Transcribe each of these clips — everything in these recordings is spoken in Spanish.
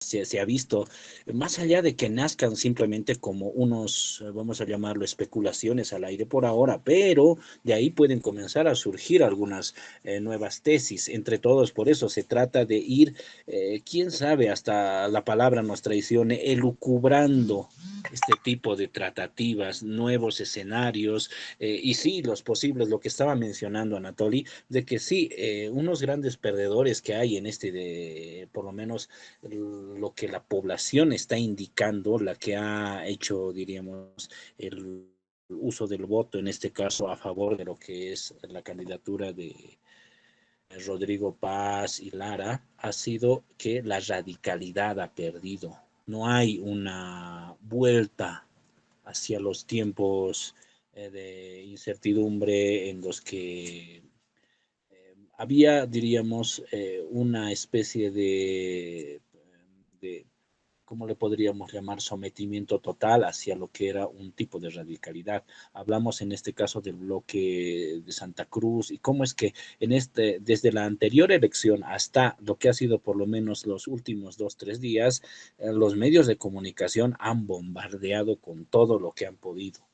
se ha visto, más allá de que nazcan simplemente como unos, vamos a llamarlo, especulaciones al aire por ahora, pero de ahí pueden comenzar a surgir algunas nuevas tesis. Entre todos, por eso se trata de ir, quién sabe, hasta la palabra nos traicione, elucubrando este tipo de tratativas, nuevos escenarios, y sí, los posibles, lo que estaba mencionando Anatoly, de que sí, unos grandes perdedores que hay en este, de, por lo menos lo que la población está indicando, la que ha hecho, diríamos, el uso del voto, en este caso a favor de lo que es la candidatura de Rodrigo Paz y Lara, ha sido que la radicalidad ha perdido. No hay una vuelta hacia los tiempos de incertidumbre en los que había, diríamos, una especie de, ¿cómo le podríamos llamar? Sometimiento total hacia lo que era un tipo de radicalidad. Hablamos en este caso del bloque de Santa Cruz y cómo es que en este, desde la anterior elección hasta lo que ha sido por lo menos los últimos 2, 3 días, los medios de comunicación han bombardeado con todo lo que han podido.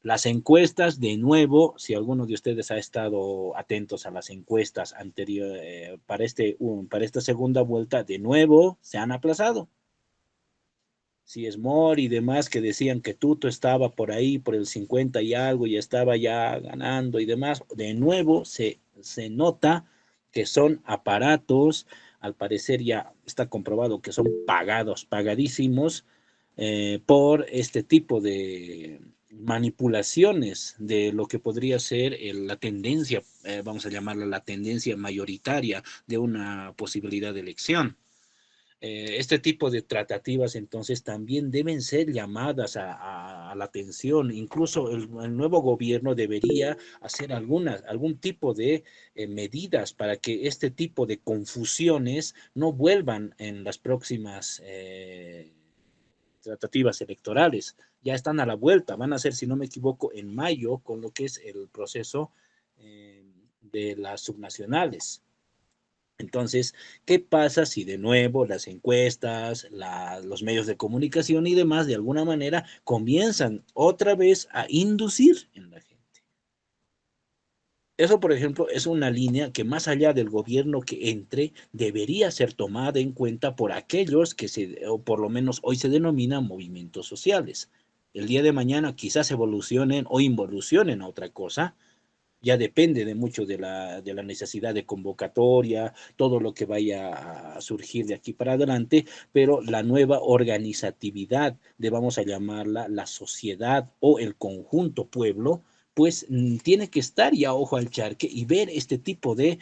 Las encuestas, de nuevo, si alguno de ustedes ha estado atentos a las encuestas anterior, para esta segunda vuelta, de nuevo se han aplazado. Si es Mori y demás que decían que Tuto estaba por ahí, por el 50 y algo, y estaba ya ganando y demás, de nuevo se nota que son aparatos, al parecer ya está comprobado que son pagados, pagadísimos, por este tipo de manipulaciones de lo que podría ser la tendencia, vamos a llamarla la tendencia mayoritaria de una posibilidad de elección. Este tipo de tratativas entonces también deben ser llamadas a la atención. Incluso el nuevo gobierno debería hacer algún tipo de medidas para que este tipo de confusiones no vuelvan en las próximas tratativas electorales. Ya están a la vuelta, van a ser, si no me equivoco, en mayo con lo que es el proceso de las subnacionales. Entonces, ¿qué pasa si de nuevo las encuestas, los medios de comunicación y demás, de alguna manera, comienzan otra vez a inducir en la gente? Eso, por ejemplo, es una línea que más allá del gobierno que entre, debería ser tomada en cuenta por aquellos que o por lo menos hoy se denominan movimientos sociales. El día de mañana quizás evolucionen o involucionen a otra cosa, ya depende de mucho de la necesidad de convocatoria, todo lo que vaya a surgir de aquí para adelante, pero la nueva organizatividad de, vamos a llamarla, la sociedad o el conjunto pueblo, pues tiene que estar ya ojo al charque y ver este tipo de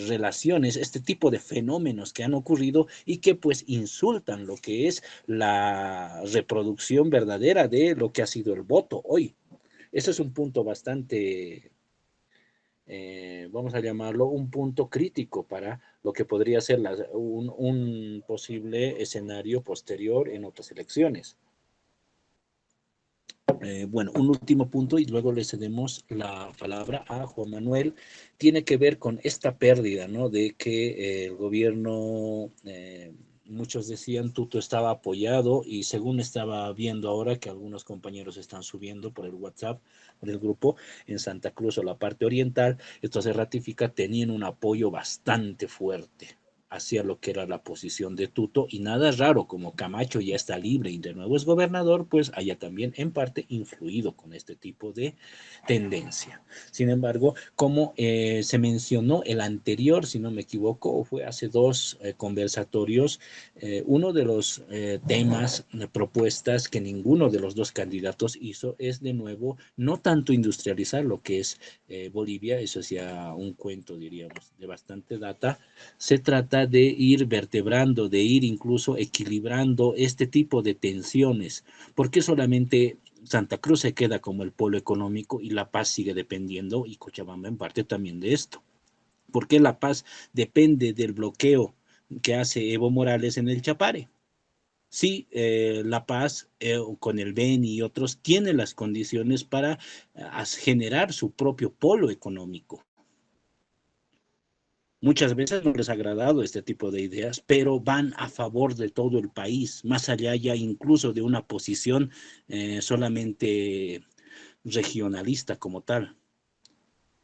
relaciones, este tipo de fenómenos que han ocurrido y que pues insultan lo que es la reproducción verdadera de lo que ha sido el voto hoy. Eso es un punto bastante, vamos a llamarlo, un punto crítico para lo que podría ser un posible escenario posterior en otras elecciones. Bueno, un último punto y luego le cedemos la palabra a Juan Manuel. Tiene que ver con esta pérdida, ¿no? De que el gobierno, muchos decían, Tuto estaba apoyado y según estaba viendo ahora que algunos compañeros están subiendo por el WhatsApp del grupo en Santa Cruz o la parte oriental, esto se ratifica, tenían un apoyo bastante fuerte hacia lo que era la posición de Tuto y nada raro, como Camacho ya está libre y de nuevo es gobernador, pues haya también en parte influido con este tipo de tendencia. Sin embargo, como se mencionó el anterior, si no me equivoco, fue hace dos conversatorios, uno de los temas, propuestas que ninguno de los dos candidatos hizo es de nuevo no tanto industrializar lo que es Bolivia, eso es ya un cuento, diríamos, de bastante data. Se trata de ir vertebrando, de ir incluso equilibrando este tipo de tensiones. ¿Por qué solamente Santa Cruz se queda como el polo económico y La Paz sigue dependiendo, y Cochabamba en parte también de esto? ¿Por qué La Paz depende del bloqueo que hace Evo Morales en el Chapare? Sí, La Paz, con el Beni y otros, tiene las condiciones para generar su propio polo económico. Muchas veces no les ha agradado este tipo de ideas, pero van a favor de todo el país, más allá ya incluso de una posición solamente regionalista como tal.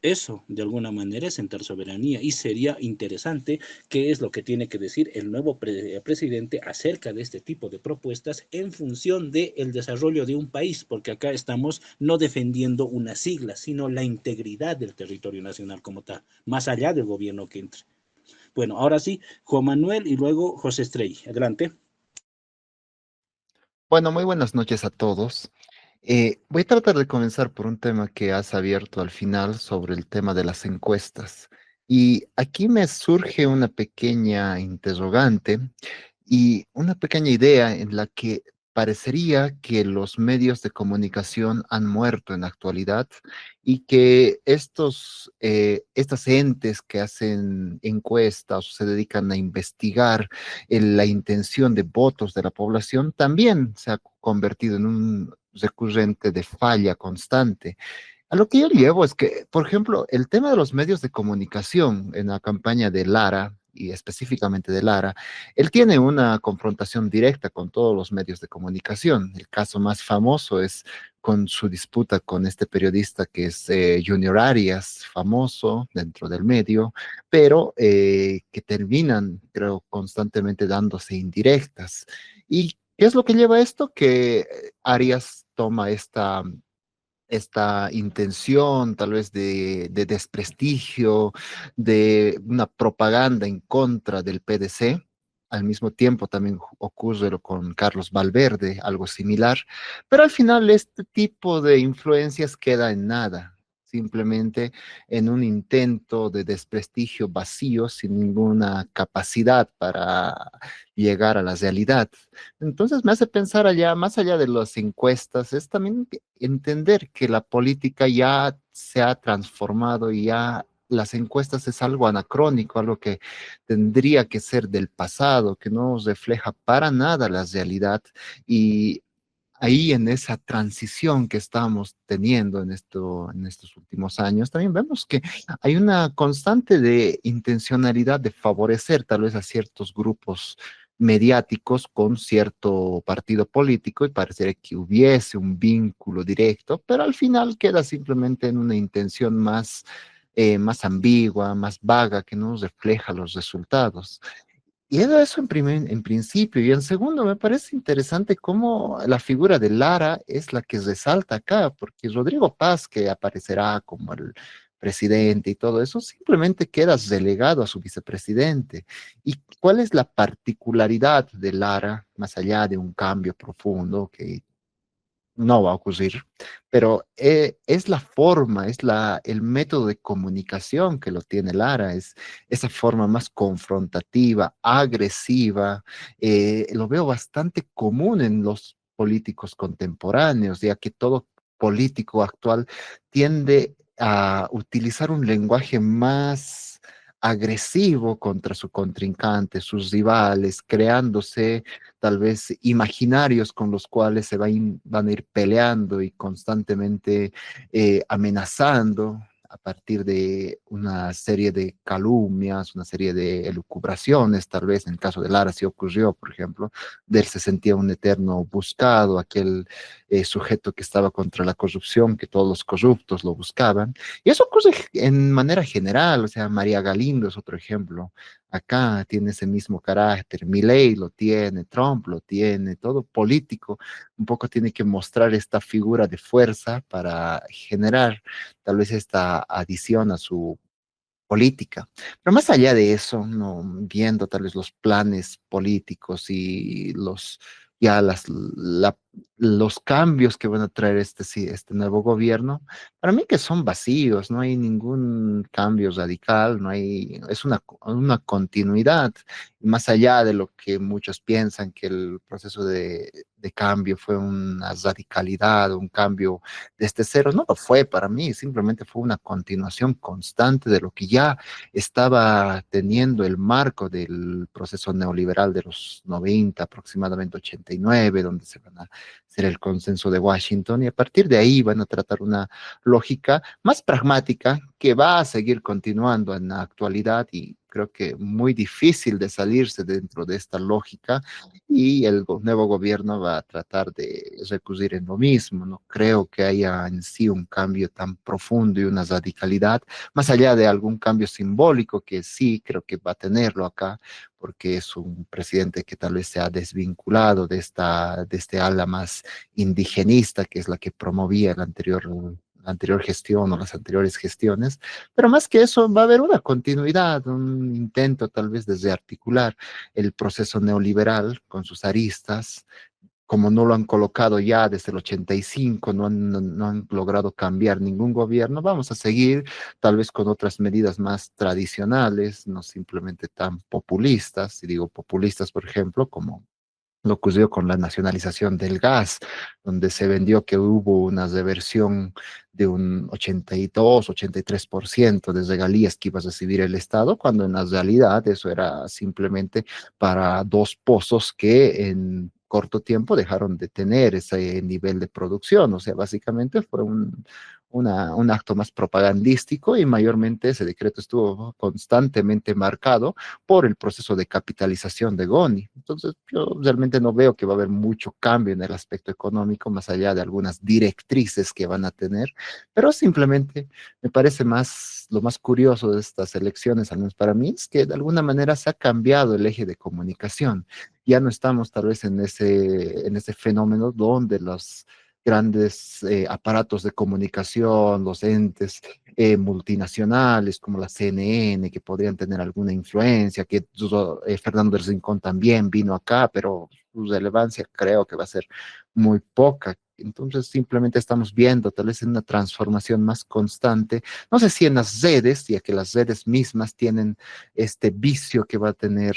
Eso, de alguna manera, es sentar soberanía y sería interesante qué es lo que tiene que decir el nuevo presidente acerca de este tipo de propuestas en función del desarrollo de un país, porque acá estamos no defendiendo una sigla, sino la integridad del territorio nacional como tal, más allá del gobierno que entre. Bueno, ahora sí, Juan Manuel y luego José Estrella. Adelante. Bueno, muy buenas noches a todos. Voy a tratar de comenzar por un tema que has abierto al final sobre el tema de las encuestas. Y aquí me surge una pequeña interrogante y una pequeña idea en la que parecería que los medios de comunicación han muerto en la actualidad y que estas entes que hacen encuestas o se dedican a investigar la intención de votos de la población también se ha convertido en un recurrente de falla constante. A lo que yo llevo es que, por ejemplo, el tema de los medios de comunicación en la campaña de Lara, y específicamente de Lara, él tiene una confrontación directa con todos los medios de comunicación. El caso más famoso es con su disputa con este periodista que es Junior Arias, famoso dentro del medio, pero que terminan, creo, constantemente dándose indirectas. ¿Y qué es lo que lleva a esto? Que Arias toma esta intención tal vez de desprestigio, de una propaganda en contra del PDC. Al mismo tiempo también ocurre lo con Carlos Valverde, algo similar, pero al final este tipo de influencias queda en nada, simplemente en un intento de desprestigio vacío sin ninguna capacidad para llegar a la realidad. Entonces me hace pensar allá, más allá de las encuestas, es también entender que la política ya se ha transformado y ya las encuestas es algo anacrónico, algo que tendría que ser del pasado, que no refleja para nada la realidad. Y ahí en esa transición que estamos teniendo en estos últimos años, también vemos que hay una constante de intencionalidad de favorecer tal vez a ciertos grupos mediáticos con cierto partido político y pareciera que hubiese un vínculo directo, pero al final queda simplemente en una intención más ambigua, más vaga, que no refleja los resultados. Y eso en principio. Y en segundo, me parece interesante cómo la figura de Lara es la que resalta acá, porque Rodrigo Paz, que aparecerá como el presidente y todo eso, simplemente queda relegado a su vicepresidente. ¿Y cuál es la particularidad de Lara, más allá de un cambio profundo que no va a ocurrir, pero es la forma, el método de comunicación que lo tiene Lara, es esa forma más confrontativa, agresiva, lo veo bastante común en los políticos contemporáneos, ya que todo político actual tiende a utilizar un lenguaje más agresivo contra su contrincante, sus rivales, creándose tal vez imaginarios con los cuales van a ir peleando y constantemente amenazando a partir de una serie de calumnias, una serie de elucubraciones, tal vez en el caso de Lara sí ocurrió, por ejemplo, de él se sentía un eterno buscado, aquel sujeto que estaba contra la corrupción, que todos los corruptos lo buscaban, y eso ocurre en manera general, o sea, María Galindo es otro ejemplo, acá tiene ese mismo carácter, Milei lo tiene, Trump lo tiene, todo político un poco tiene que mostrar esta figura de fuerza para generar tal vez esta adición a su política. Pero más allá de eso, no, viendo tal vez los planes políticos y ya los cambios que van a traer sí, este nuevo gobierno, para mí que son vacíos, no hay ningún cambio radical, no hay, es una continuidad, más allá de lo que muchos piensan que el proceso de cambio fue una radicalidad, un cambio desde cero, no lo fue para mí, simplemente fue una continuación constante de lo que ya estaba teniendo el marco del proceso neoliberal de los 90, aproximadamente 89, donde se van a hacer el consenso de Washington y a partir de ahí van a tratar una lógica más pragmática que va a seguir continuando en la actualidad y creo que muy difícil de salirse dentro de esta lógica y el nuevo gobierno va a tratar de recurrir en lo mismo. No creo que haya en sí un cambio tan profundo y una radicalidad, más allá de algún cambio simbólico que sí creo que va a tenerlo acá, porque es un presidente que tal vez se ha desvinculado de este ala más indigenista, que es la que promovía la anterior gestión o las anteriores gestiones, pero más que eso va a haber una continuidad, un intento tal vez de rearticular el proceso neoliberal con sus aristas, como no lo han colocado ya desde el 85, no han logrado cambiar ningún gobierno, vamos a seguir tal vez con otras medidas más tradicionales, no simplemente tan populistas, y digo populistas, por ejemplo, como lo ocurrió con la nacionalización del gas, donde se vendió que hubo una reversión de un 82, 83% de regalías que iba a recibir el Estado, cuando en la realidad eso era simplemente para dos pozos que en corto tiempo dejaron de tener ese nivel de producción. O sea, básicamente fue un acto más propagandístico y mayormente ese decreto estuvo constantemente marcado por el proceso de capitalización de Goni. Entonces, yo realmente no veo que va a haber mucho cambio en el aspecto económico, más allá de algunas directrices que van a tener, pero simplemente me parece más, lo más curioso de estas elecciones, al menos para mí, es que de alguna manera se ha cambiado el eje de comunicación. Ya no estamos tal vez en ese fenómeno donde los grandes aparatos de comunicación, los entes multinacionales como la CNN, que podrían tener alguna influencia, que Fernando del Rincón también vino acá, pero su relevancia creo que va a ser muy poca. Entonces simplemente estamos viendo tal vez en una transformación más constante, no sé si en las redes, ya que las redes mismas tienen este vicio que va a tener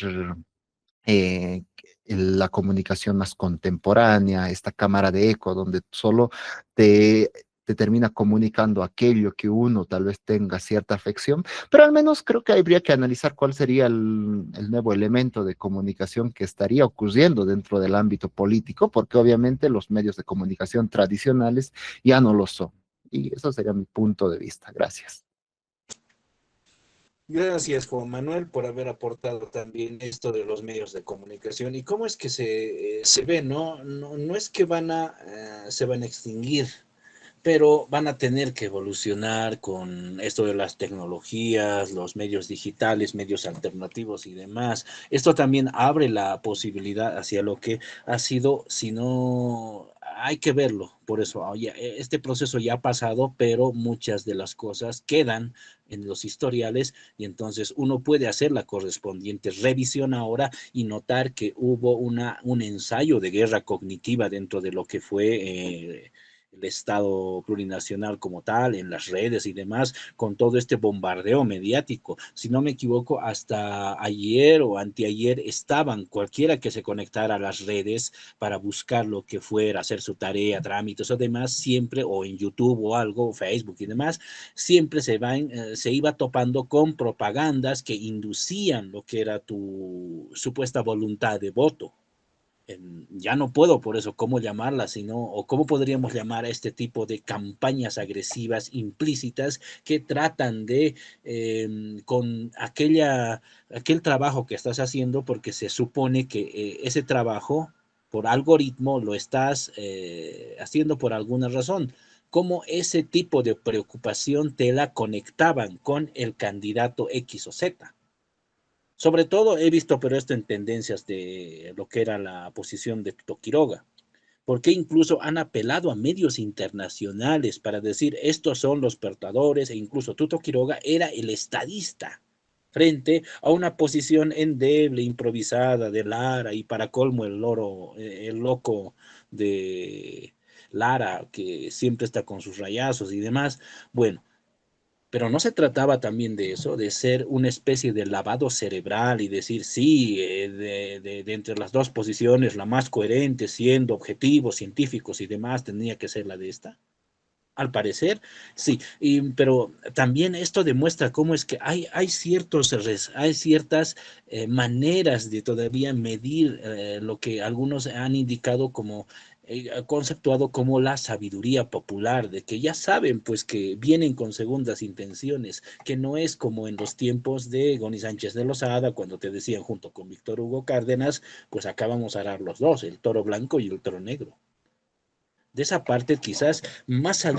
eh, la comunicación más contemporánea, esta cámara de eco donde solo te, te termina comunicando aquello que uno tal vez tenga cierta afección, pero al menos creo que habría que analizar cuál sería el nuevo elemento de comunicación que estaría ocurriendo dentro del ámbito político, porque obviamente los medios de comunicación tradicionales ya no lo son. Y eso sería mi punto de vista. Gracias. Gracias, Juan Manuel, por haber aportado también esto de los medios de comunicación y cómo es que se ve, ¿no? No es que se van a extinguir, pero van a tener que evolucionar con esto de las tecnologías, los medios digitales, medios alternativos y demás. Esto también abre la posibilidad hacia lo que ha sido, si no, hay que verlo. Por eso, este proceso ya ha pasado, pero muchas de las cosas quedan en los historiales y entonces uno puede hacer la correspondiente revisión ahora y notar que hubo un ensayo de guerra cognitiva dentro de lo que fue el Estado plurinacional como tal, en las redes y demás, con todo este bombardeo mediático. Si no me equivoco, hasta ayer o anteayer estaban cualquiera que se conectara a las redes para buscar lo que fuera, hacer su tarea, trámites o demás, siempre, o en YouTube o algo, Facebook y demás, siempre se iba topando con propagandas que inducían lo que era tu supuesta voluntad de voto. Ya no puedo por eso cómo llamarla, sino, o cómo podríamos llamar a este tipo de campañas agresivas implícitas que tratan de, con aquel trabajo que estás haciendo, porque se supone que ese trabajo por algoritmo lo estás haciendo por alguna razón. Cómo ese tipo de preocupación te la conectaban con el candidato X o Z. Sobre todo he visto, pero esto en tendencias de lo que era la posición de Tuto Quiroga, porque incluso han apelado a medios internacionales para decir estos son los portadores, e incluso Tuto Quiroga era el estadista frente a una posición endeble, improvisada de Lara y para colmo el loco de Lara que siempre está con sus rayazos y demás. Bueno, pero no se trataba también de eso, de ser una especie de lavado cerebral y decir, sí, de entre las dos posiciones, la más coherente, siendo objetivos, científicos y demás, tenía que ser la de esta. Al parecer, sí, pero también esto demuestra cómo es que hay ciertas maneras de todavía medir lo que algunos han indicado como conceptuado como la sabiduría popular, de que ya saben pues que vienen con segundas intenciones, que no es como en los tiempos de Goni Sánchez de Lozada, cuando te decían junto con Víctor Hugo Cárdenas, pues acá vamos a arar los dos, el toro blanco y el toro negro. De esa parte quizás más allá